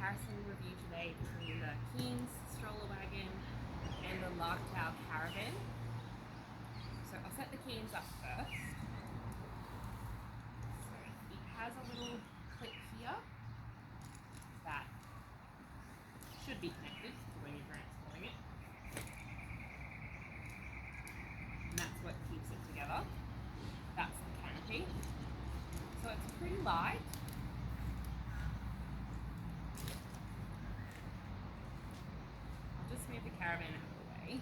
comparison review today between the Keenz Stroller Wagon and the Larktale Caravan. So I'll set the Keenz up first. So it has a little clip here that should be connected to when you're transporting it. And that's what keeps it together. That's the canopy. So it's pretty light. I'll just move the caravan out of the way.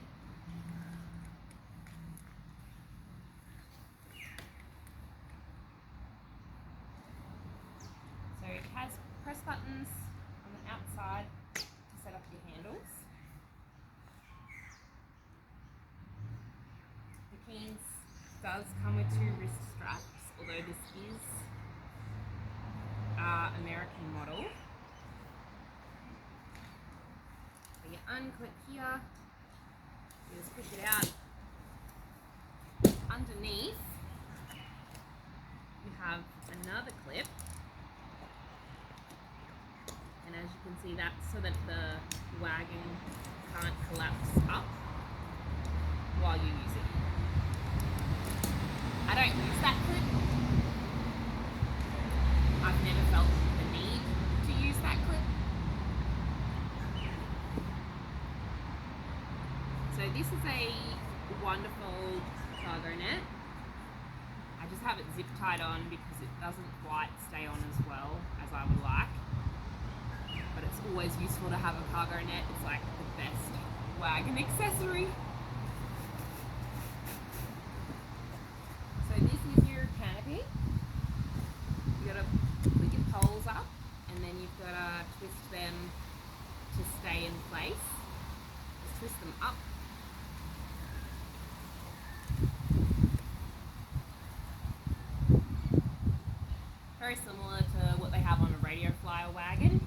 So it has press buttons on the outside to set up your handles. The Keenz does come with 2 wrist straps, although this is American model. So you unclip here, you just push it out. Underneath you have another clip, and as you can see, that's so that the wagon can't collapse up while you use it. I don't use that clip. I've never felt the need to use that clip. So this is a wonderful cargo net. I just have it zip tied on because it doesn't quite stay on as well as I would like. But it's always useful to have a cargo net. It's like the best wagon accessory. So this is your canopy. You gotta put your poles up, and then you've gotta twist them to stay in place. Just twist them up. Very similar to what they have on a radio flyer wagon.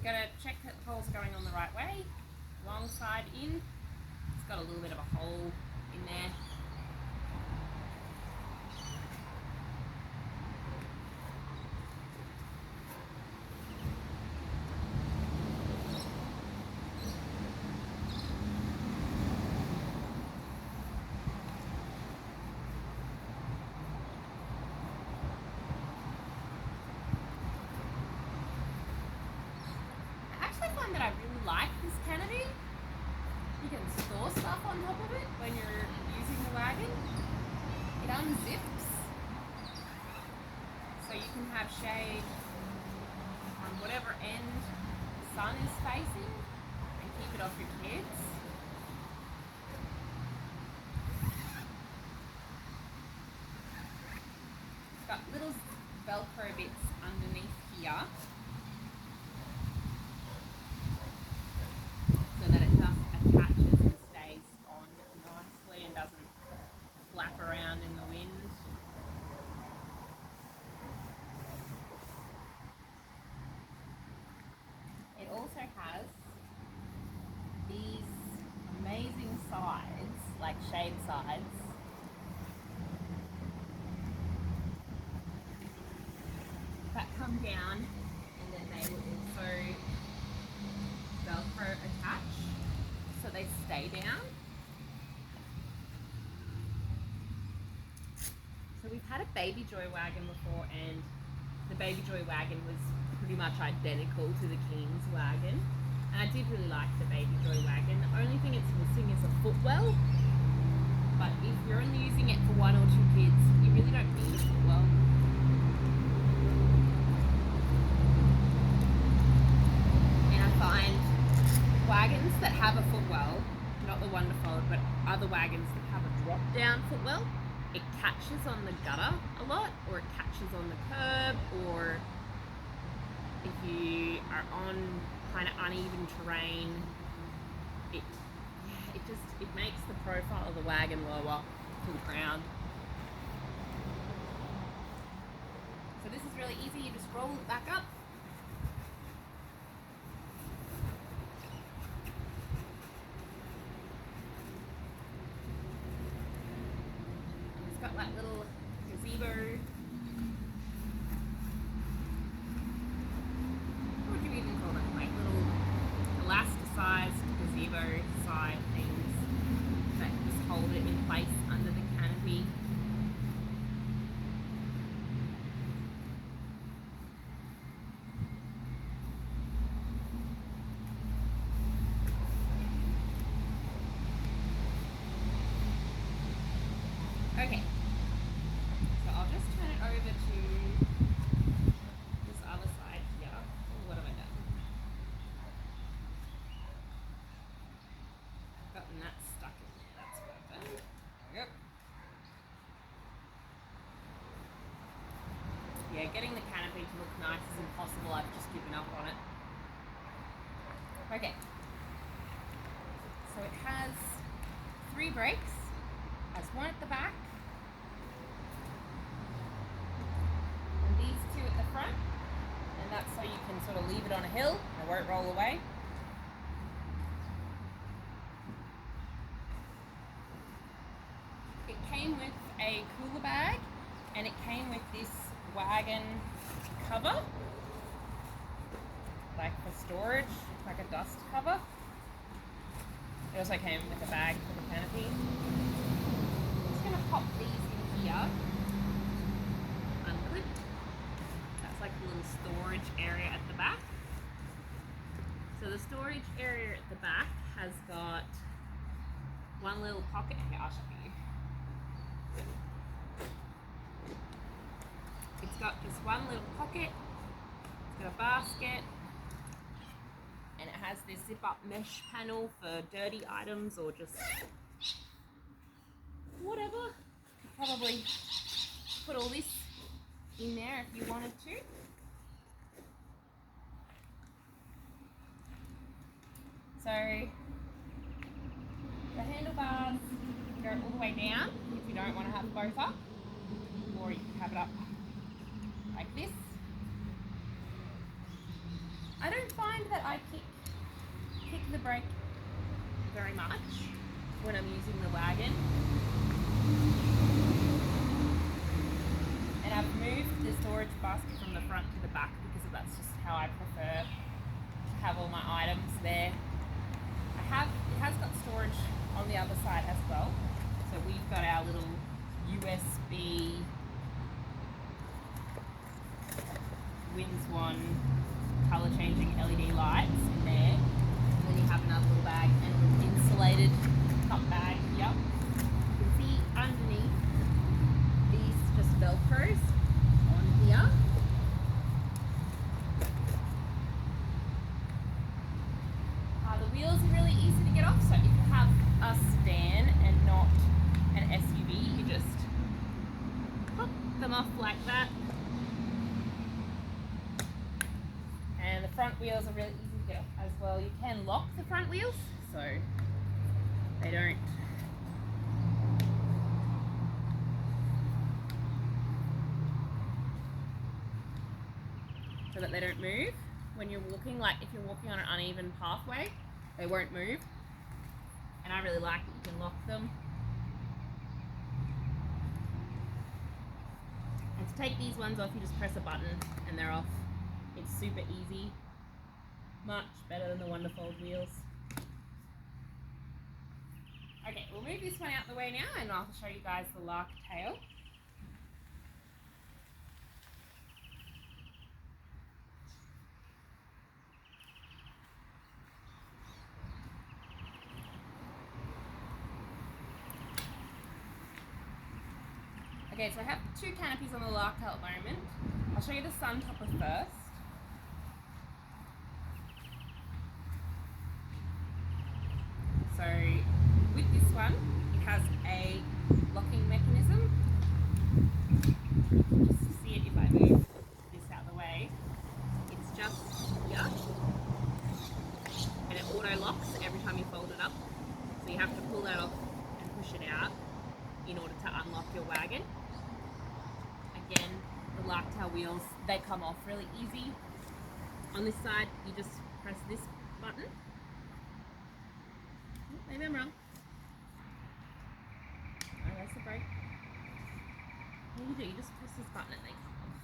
Gotta check that the poles are going on the right way. Long side in. It's got a little bit of a hole in there. That I really like this canopy. You can store stuff on top of it when you're using the wagon. It unzips, so you can have shade on whatever end the sun is facing and keep it off your kids. It's got little Velcro bits underneath here, flap around in the wind. It also has these amazing sides, like shade sides, that come down, and then they will also Velcro attach so they stay down. So we've had a Baby Joy wagon before, and the Baby Joy wagon was pretty much identical to the Keenz wagon, and I did really like the Baby Joy wagon. The only thing it's missing is a footwell, but if you're only using it for 1 or 2 kids, you really don't need a footwell. And I find wagons that have a footwell, not the Wonderfold, but other wagons that have a drop-down footwell, it catches on the gutter a lot, or it catches on the curb, or if you are on kind of uneven terrain, it makes the profile of the wagon lower to the ground. this is really easy. You just roll it back up. It's got like little gazebo. What would you even call them? Like little elasticized gazebo side things that just hold it in place under the canopy. Okay, so I'll just turn it over to this other side here. Oh, what have I done? I've gotten that stuck in there, that's what I've done. There we go. Yeah, getting the canopy to look nice is impossible. I've just given up on it. Okay, so it has 3 brakes. It has one at the back, and these 2 at the front, and that's so you can sort of leave it on a hill and it won't roll away. It came with a cooler bag, and it came with this wagon cover, like for storage, like a dust cover. It also came with a bag for the canopy. I'm just going to pop these in here. Unclip. That's like a little storage area at the back. So the storage area at the back has got one little pocket. Here, I'll show you. It's got just one little pocket. It's got a basket. And it has this zip up mesh panel for dirty items or just whatever. Could probably put all this in there if you wanted to. So the handlebars go all the way down if you don't want to have both up, or you can have it up like this. I don't find that I kick the brake very much when I'm using the wagon. And I've moved the storage basket from the front to the back because that's just how I prefer to have all my items there. It has got storage on the other side as well. So we've got our little USB WinSwan colour changing LED lights in there. And then you have another little bag and an insulated cup bag here. You can see underneath these just velcros on here. The wheels are really easy to get off, so if you have a sedan and not an SUV, you just pop them off like that. And the front wheels are really easy to get off as well. You can lock the front wheels so they don't move when you're walking. Like if you're walking on an uneven pathway, they won't move. And I really like that you can lock them. And to take these ones off, you just press a button and they're off. It's super easy, much better than the Wonderfold wheels. Okay, we'll move this one out the way now and I'll show you guys the Larktale. Okay, so I have 2 canopies on the Larktale at the moment. I'll show you the sun topper first. So with this one, it has a locking mechanism. Just to see it if I move this out of the way, it's just here. And it auto locks every time you fold it up. So you have to pull that off and push it out in order to unlock your wagon. Again, the Larktale wheels, they come off really easy. On this side, you just press this button. Maybe I'm wrong. Oh, that's the brake. What do, you just press this button and they come off.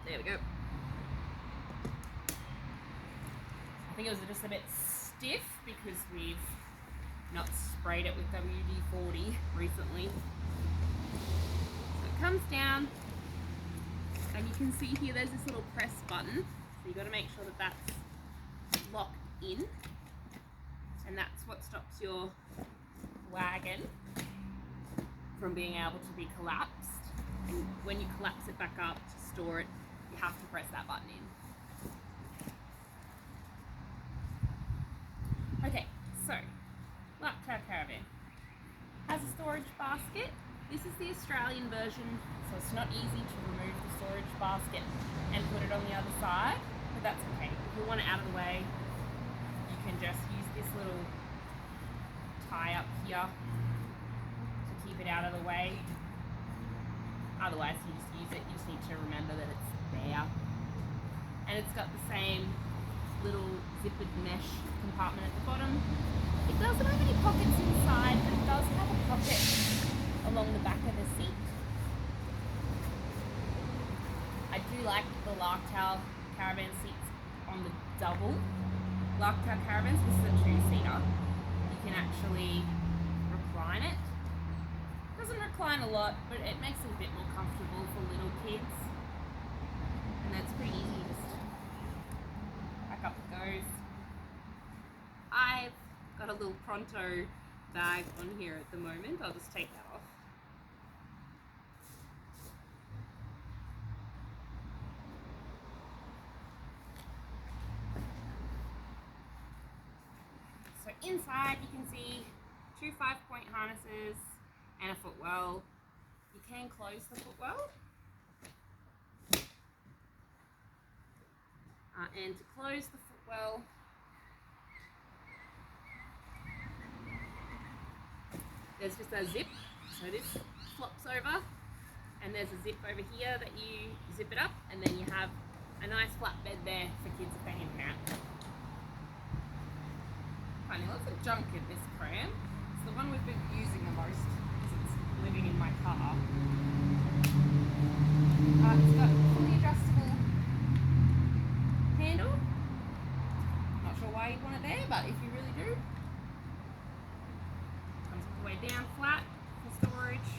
There we go. I think it was just a bit stiff because we've not sprayed it with WD-40 recently. So it comes down, and you can see here there's this little press button. So you've got to make sure that that's locked in, and that's what stops your wagon from being able to be collapsed. And when you collapse it back up to store it, you have to press that button in. Okay, so Larktale Caravan has a storage basket. This is the Australian version, so it's not easy to remove the storage basket and put it on the other side, but that's okay. If you want it out of the way, you can just use this little tie up here to keep it out of the way. Otherwise, you just use it. You just need to remember that it's there. And it's got the same little zippered mesh compartment at the bottom. It doesn't have any pockets inside, but it does have a pocket along the back of the seat. I do like the Larktale Caravan seats on the double Larktale Caravans. This is a two-seater. You can actually recline it. It doesn't recline a lot, but it makes it a bit more comfortable for little kids. And that's pretty easy. Just back up it goes. I've got a little Pronto bag on here at the moment. I'll just take that off. So inside you can see two 5-point harnesses and a footwell. You can close the footwell. And to close the footwell, there's just a zip. So this flops over, and there's a zip over here that you zip it up, and then you have a nice flatbed there for kids if they need a nap. Funny, lots of junk in this pram. It's the one we've been using the most because it's living in my car. It's got fully adjustable handle. Not sure why you'd want it there, but if you really do. Comes all the way down flat for storage.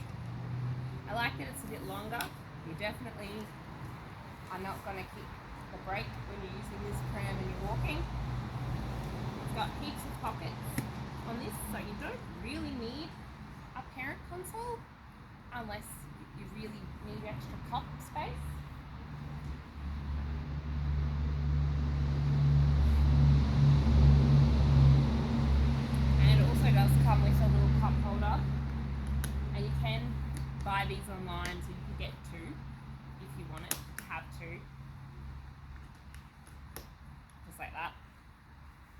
I like that it's a bit longer. You definitely are not going to kick the brake when you're using this pram and you're walking. It's got heaps of pockets on this, so you don't really need a parent console unless you really need extra cot space. And it also does come with a little cup holder, and you can buy these online, so you can get two if you want it to have two, just like that.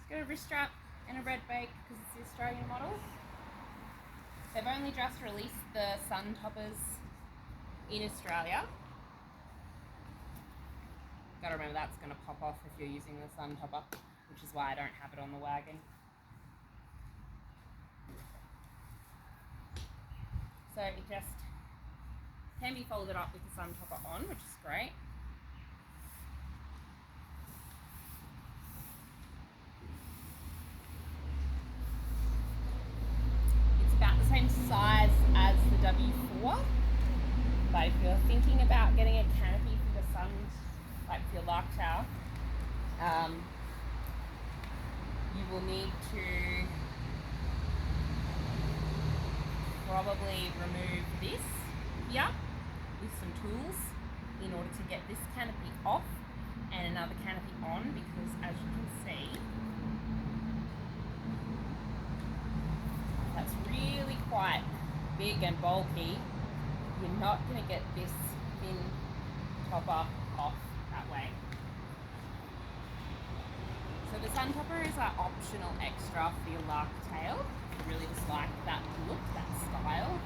It's got a wrist strap and a red bake because it's the Australian model. They've only just released the sun toppers in Australia. Gotta remember that's gonna pop off if you're using the sun topper, which is why I don't have it on the wagon. So it just can be folded up with the sun topper on, which is great. It's about the same size as the W4, but if you're thinking about getting a canopy for the sun, like for your Larktale, you will need to probably remove this here with some tools in order to get this canopy off and another canopy on, because as you can see, that's really quite big and bulky. You're not going to get this thin topper off that way. So the sun topper is an optional extra for your Larktale. You really just like that look, that style.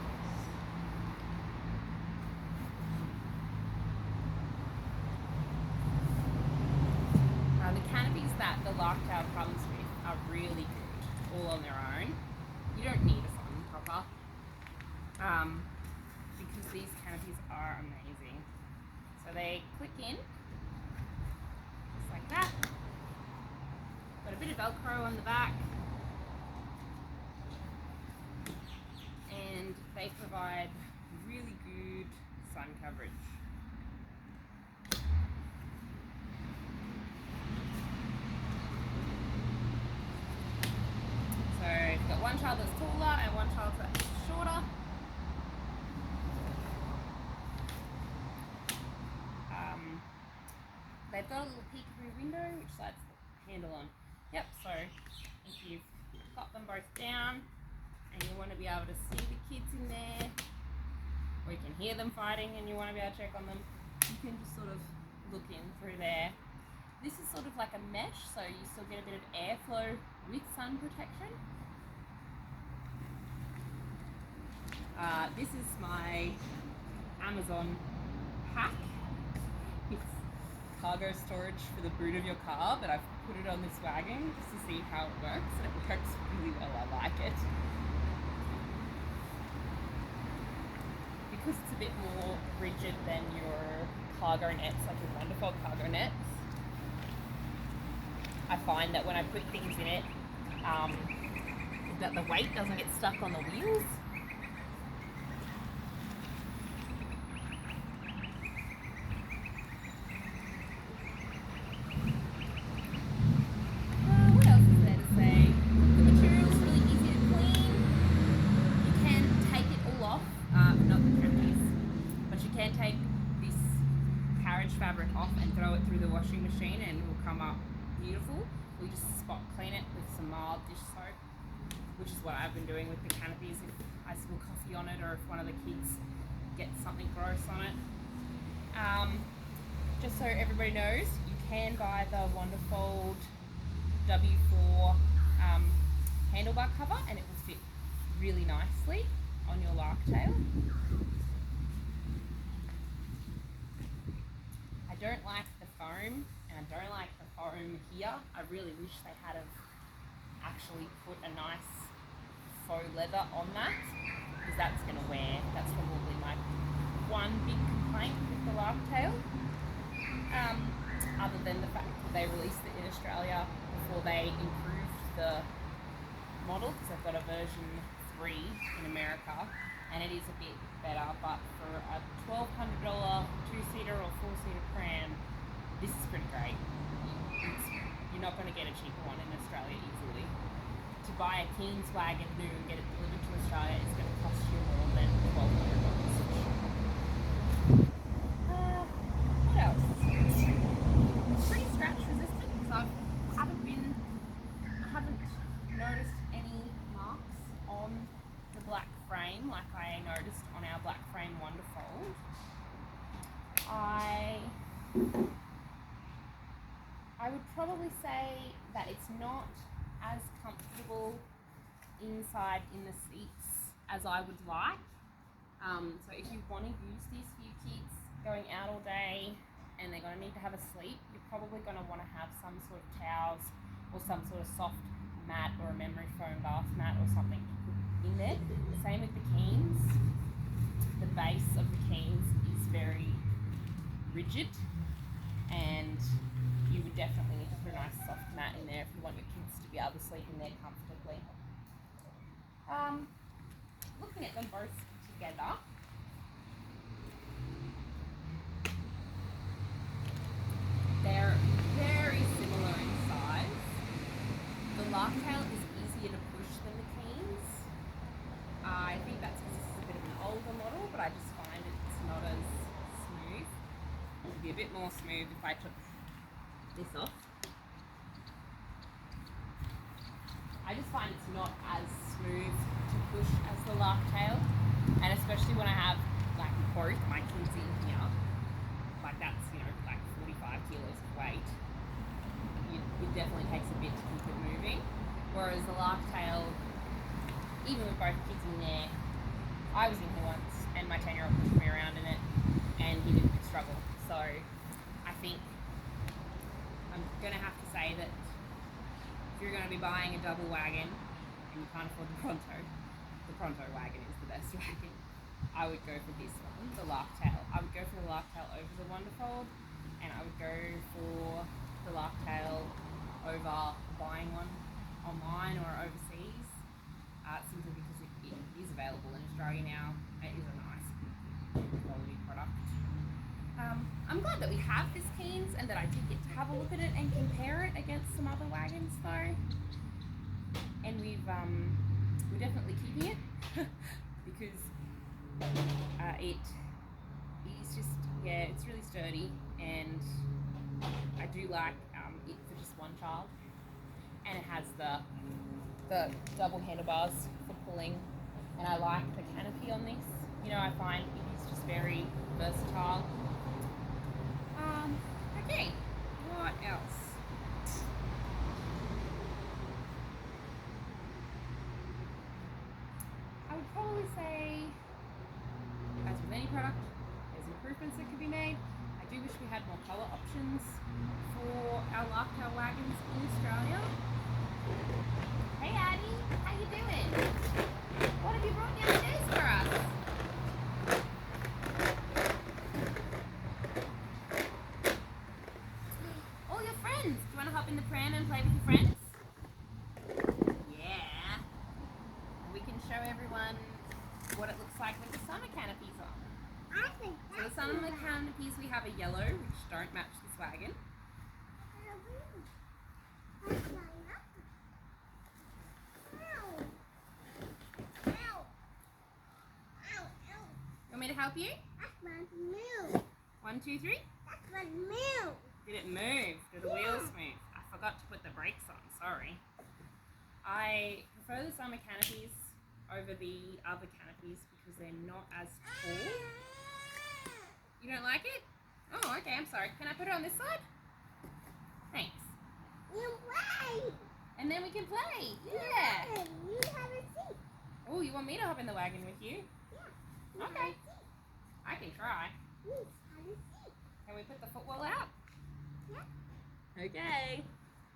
Larktale comes with are really good, all on their own. You don't need a sun proper, because these canopies are amazing. So they click in, just like that. Got a bit of Velcro on the back, and they provide really good sun coverage. So you've got one child that's taller and one child that's shorter. They've got a little peek-through window which slides the handle on. Yep, so if you've got them both down and you want to be able to see the kids in there, or you can hear them fighting and you want to be able to check on them, you can just sort of look in through there. This is sort of like a mesh, so you still get a bit of airflow with sun protection. This is my Amazon hack. It's cargo storage for the boot of your car, but I've put it on this wagon just to see how it works, and it works really well. I like it. Because it's a bit more rigid than your cargo nets, like your wonderful cargo nets. I find that when I put things in it, that the weight doesn't get stuck on the wheels. What else is there to say? The material's really easy to clean. You can take it all off, not the canopies, but you can take this carriage fabric off and throw it through the washing machine and it will come up beautiful. We just spot clean it with some mild dish soap, which is what I've been doing with the canopies if I spill coffee on it or if one of the kids gets something gross on it. Just so everybody knows, you can buy the wonderful W4 handlebar cover and it will fit really nicely on your Larktale. I don't like the foam, and I don't like the foam here. I really wish they had actually put a nice faux leather on that, because that's going to wear. That's probably my one big complaint with the Larktale. Other than the fact that they released it in Australia before they improved the model, because they've got a version 3 in America, and it is a bit better, but for a $1,200 two-seater or four-seater pram, this is pretty great. You're not going to get a cheaper one in Australia easily. To buy a Keenz wagon new and get it delivered to Australia is going to cost you more than $1,200. What else? Pretty scratch resistant, so I haven't noticed any marks on the black frame like I noticed on our black frame Wonderfold. I would probably say that it's not as comfortable inside in the seats as I would like. So if you want to use these for your kids going out all day and they're going to need to have a sleep, you're probably going to want to have some sort of towels or some sort of soft mat or a memory foam bath mat or something to put in there. Same with the Keenz. The base of the Keenz is very rigid, and you would definitely need to put a nice soft mat in there if you want your kids to be able to sleep in there comfortably. Looking at them both together, they're very similar in size. The Larktale is easier to push than the Keenz. I think that's because this is a bit of an older model, but I just find it's not as smooth. It would be a bit more smooth if I took this off. I just find it's not as smooth to push as the Larktale, and especially when I have like both my kids in here, like that's, you know, like 45 kilos of weight. It definitely takes a bit to keep it moving. Whereas the Larktale, even with both kids in there, I was in here once and my 10-year-old pushed me around in it and he didn't struggle. So I think I'm gonna have to say that if you're going to be buying a double wagon and you can't afford the Pronto wagon is the best wagon. I would go for this one, the Larktale. I would go for the Larktale over the Wonderfold, and I would go for the Larktale over buying one online or overseas, simply because it is available in Australia now. It is a nice quality product. I'm glad that we have this Keenz and that I did get to have a look at it and compare it against some other wagons though. And we're definitely keeping it because it is just, yeah, it's really sturdy, and I do like it for just one child, and it has the double handlebars for pulling, and I like the canopy on this. You know, I find it is just very versatile. Okay, what else? I would probably say, as with any product, there's improvements that could be made. I do wish we had more colour options for our Larktale wagons in Australia. Hey Addie, how you doing? What have you brought downstairs for us? All your friends. Do you want to hop in the pram and play with your friends? Yeah. We can show everyone what it looks like with the summer canopies on. So the summer canopies we have are yellow, which don't match this wagon. You want me to help you? 1, 2, 3. Did it move? Did the wheels move? I forgot to put the brakes on, sorry. I prefer the summer canopies over the other canopies because they're not as tall. You don't like it? Oh, okay, I'm sorry. Can I put it on this side? Thanks. You play! And then we can play. Yeah. You have a seat. Oh, you want me to hop in the wagon with you? Yeah. Okay. I can try. You have a seat. Can we put the footwell out? Yeah. Okay.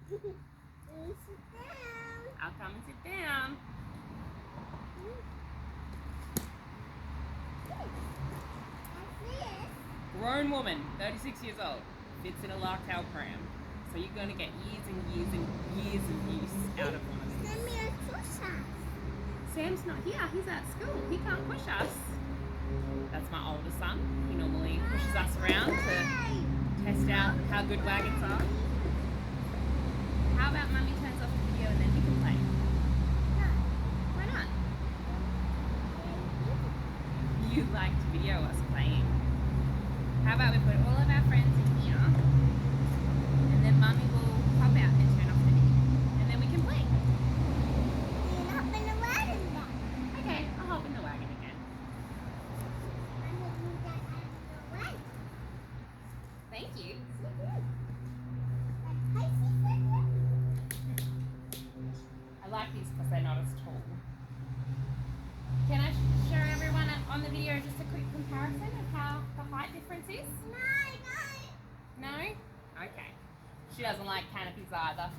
You sit down. I'll come and sit down. Grown woman, 36 years old, fits in a Larktale pram. So you're going to get years and years and years of use out of one of these. Send me a push us. Sam's not here, he's at school. He can't push us. That's my older son. He normally pushes us around to test out how good wagons are. How about Mummy turns off the video and then you can play? No. Why not? You like to video us playing. How about we put all of our friends in here, and then Mummy will pop out and turn off the video, and then we can play. You hop in the wagon then. Okay, I'll hop in the wagon again. I'm going to get out of the wagon. Thank you. I like these because they're not as tall. Can I show everyone on the video just a quick comparison of how the height difference is? No. No? Okay. She doesn't like canopies either.